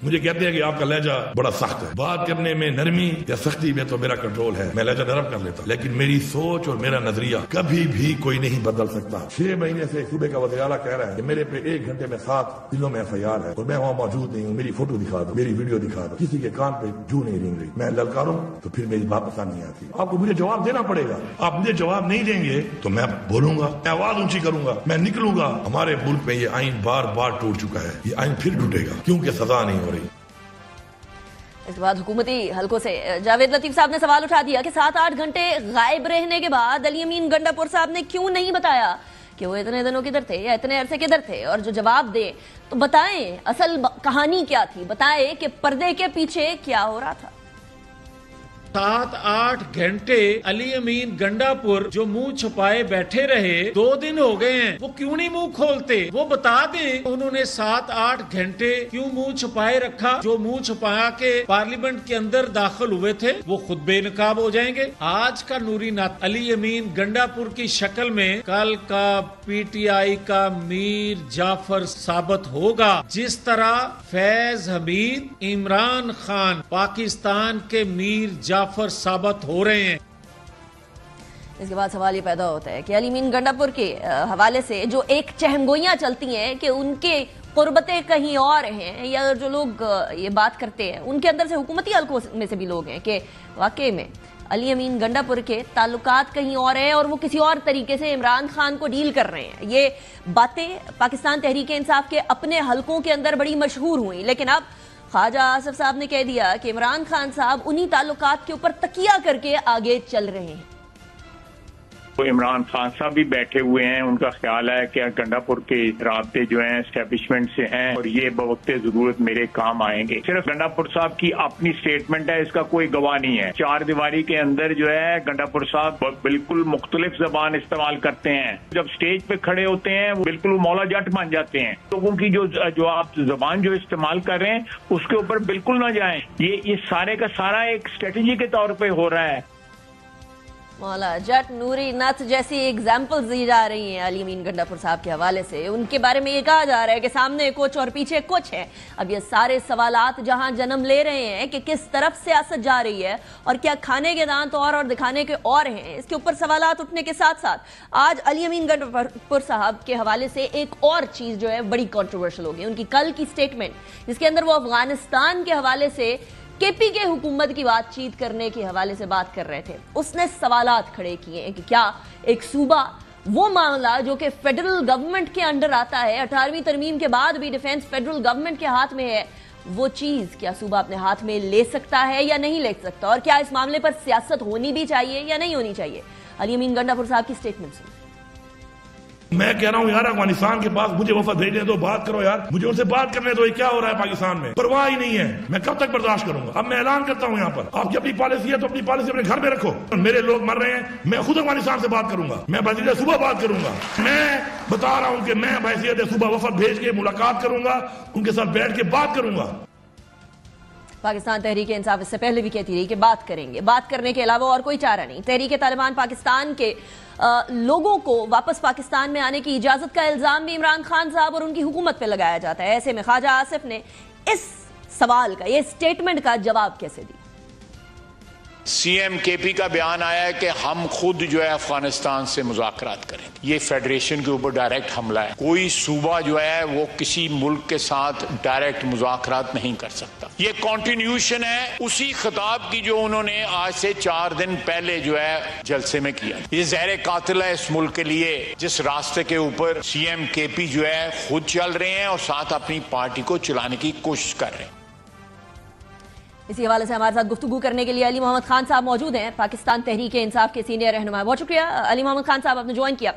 مجھے کہتے ہیں کہ آپ کا لہجہ بڑا سخت ہے، بات کرنے میں نرمی یا سختی میں تو میرا کنٹرول ہے، میں لہجہ نرم کر لیتا ہوں، لیکن میری سوچ اور میرا نظریہ کبھی بھی کوئی نہیں بدل سکتا۔ 6 مہینے سے صوبے کا وزیر اعلیٰ کہہ رہا ہے کہ میرے پہ 1 گھنٹے میں 7 ضلعوں میں FIR ہے اور میں وہاں موجود نہیں ہوں، میری فوٹو دکھا دو، میری ویڈیو دکھا دو، کسی کے کان پہ جو نہیں رنگ رہی، میں للکاروں تو پھر میری بات پسند نہیں آتی۔ آپ کو مجھے جواب دینا پڑے گا، آپ مجھے جواب نہیں دیں گے تو میں بولوں گا، میں آواز اونچی کروں گا، میں نکلوں گا۔ ہمارے ملک میں یہ آئین بار بار ٹوٹ چکا ہے، یہ آئین پھر ٹوٹے گا کیونکہ سزا نہیں ہو رہی۔ اس کے بعد حکومتی حلقوں سے جاوید لطیف صاحب نے سوال اٹھا دیا کہ 7-8 گھنٹے غائب رہنے کے بعد علی امین گنڈا پور صاحب نے کیوں نہیں بتایا کہ وہ اتنے دنوں کدھر تھے یا اتنے عرصے کدھر تھے، اور جو جواب دے تو بتائیں اصل کہانی کیا تھی، بتائیں کہ پردے کے پیچھے کیا ہو رہا تھا۔ 7-8 گھنٹے علی امین گنڈا پور جو منہ چھپائے بیٹھے رہے، 2 دن ہو گئے ہیں، وہ کیوں نہیں منہ کھولتے؟ وہ بتا دیں انہوں نے 7-8 گھنٹے کیوں منہ چھپائے رکھا۔ جو منہ چھپایا کے پارلیمنٹ کے اندر داخل ہوئے تھے وہ خود بے نقاب ہو جائیں گے۔ آج کا نوری نات علی امین گنڈا پور کی شکل میں کل کا PTI کا میر جعفر ثابت ہوگا، جس طرح فیض حمید عمران خان پاکستان کے میر جعفر ثابت ہو رہے ہیں۔ اس کے بعد سوال یہ پیدا ہوتا ہے کہ علی امین گنڈا پور کے حوالے سے جو ایک چہمگوئیاں چلتی ہیں کہ ان کے قربتیں کہیں اور ہیں، یا جو لوگ یہ بات کرتے ہیں ان کے اندر سے حکومتی حلقوں میں سے بھی لوگ ہیں کہ واقعی میں علی امین گنڈا پور کے تعلقات کہیں اور ہیں اور وہ کسی اور طریقے سے عمران خان کو ڈیل کر رہے ہیں۔ یہ باتیں پاکستان تحریک انصاف کے اپنے حلقوں کے اندر بڑی مشہور ہوئیں، لیکن اب خواجہ آصف صاحب نے کہہ دیا کہ عمران خان صاحب انہی تعلقات کے اوپر تکیہ کر کے آگے چل رہے ہیں۔ عمران خان صاحب بھی بیٹھے ہوئے ہیں، ان کا خیال ہے کہ گنڈا پور کے رابطے جو ہیں اسٹیبلشمنٹ سے ہیں اور یہ بوقت ضرورت میرے کام آئیں گے۔ صرف گنڈا پور صاحب کی اپنی سٹیٹمنٹ ہے، اس کا کوئی گواہ نہیں ہے۔ 4 دیواری کے اندر جو ہے گنڈا پور صاحب بالکل مختلف زبان استعمال کرتے ہیں، جب سٹیج پہ کھڑے ہوتے ہیں وہ بالکل مولا جٹ بن جاتے ہیں۔ لوگوں کی جو آپ زبان جو استعمال کر رہے ہیں اس کے اوپر بالکل نہ جائیں، یہ سارے کا سارا ایک اسٹریٹجی کے طور پہ ہو رہا ہے۔ مولا جٹ، نوری نت جیسی ایگزامپلز دی جا رہی ہیں علی امین گنڈا پور صاحب کے حوالے سے۔ ان کے بارے میں یہ کہا جا رہا ہے کہ سامنے کچھ اور پیچھے کچھ ہے۔ اب یہ سارے سوالات جہاں جنم لے رہے ہیں کہ کس طرف سیاست جا رہی ہے اور کیا کھانے کے دانت اور دکھانے کے اور ہیں، اس کے اوپر سوالات اٹھنے کے ساتھ ساتھ آج علی امین گنڈا پور صاحب کے حوالے سے ایک اور چیز جو ہے بڑی کنٹروورشل ہو گئی۔ ان کی کل کی سٹیٹمنٹ جس کے اندر وہ افغانستان کے حوالے سے KP کے حکومت کی بات چیت کرنے کے حوالے سے بات کر رہے تھے، اس نے سوالات کھڑے کیے ہیں کہ کیا ایک صوبہ وہ معاملہ جو کہ فیڈرل گورنمنٹ کے انڈر آتا ہے، 18ویں ترمیم کے بعد بھی ڈیفنس فیڈرل گورنمنٹ کے ہاتھ میں ہے، وہ چیز کیا صوبہ اپنے ہاتھ میں لے سکتا ہے یا نہیں لے سکتا، اور کیا اس معاملے پر سیاست ہونی بھی چاہیے یا نہیں ہونی چاہیے۔ علی امین گنڈا پور صاحب کی سٹیٹمنٹ سے میں کہہ رہا ہوں یار افغانستان کے پاس مجھے وفد بھیجنے دو، بات کرو یار، مجھے ان سے بات کرنے دو، یہ کیا ہو رہا ہے پاکستان میں، پرواہ ہی نہیں ہے، میں کب تک برداشت کروں گا۔ اب میں اعلان کرتا ہوں یہاں پر، آپ کی اپنی پالیسی ہے تو اپنی پالیسی اپنے گھر میں رکھو، میرے لوگ مر رہے ہیں، میں خود افغانستان سے بات کروں گا، میں بحیثیت صوبہ بات کروں گا، میں بتا رہا ہوں کہ میں بحیثیت صوبہ وفد بھیج کے ملاقات کروں گا، ان کے ساتھ بیٹھ کے بات کروں گا۔ پاکستان تحریک انصاف اس سے پہلے بھی کہتی رہی کہ بات کریں گے، بات کرنے کے علاوہ اور کوئی چارہ نہیں۔ تحریک طالبان پاکستان کے لوگوں کو واپس پاکستان میں آنے کی اجازت کا الزام بھی عمران خان صاحب اور ان کی حکومت پہ لگایا جاتا ہے۔ ایسے میں خواجہ آصف نے اس سوال کا، یہ سٹیٹمنٹ کا جواب کیسے دی؟ CM KP کا بیان آیا ہے کہ ہم خود جو ہے افغانستان سے مذاکرات کریں گے، یہ فیڈریشن کے اوپر ڈائریکٹ حملہ ہے۔ کوئی صوبہ جو ہے وہ کسی ملک کے ساتھ ڈائریکٹ مذاکرات نہیں کر سکتا۔ یہ کنٹینیوشن ہے اسی خطاب کی جو انہوں نے آج سے 4 دن پہلے جو ہے جلسے میں کیا۔ یہ زہر قاتل ہے اس ملک کے لیے، جس راستے کے اوپر CM KP جو ہے خود چل رہے ہیں اور ساتھ اپنی پارٹی کو چلانے کی کوشش کر رہے ہیں۔ اسی حوالے سے ہمارے ساتھ گفتگو کرنے کے لیے علی محمد خان صاحب موجود ہیں، پاکستان تحریک انصاف کے سینئر رہنما۔ بہت شکریہ علی محمد خان صاحب، آپ نے جوائن کیا۔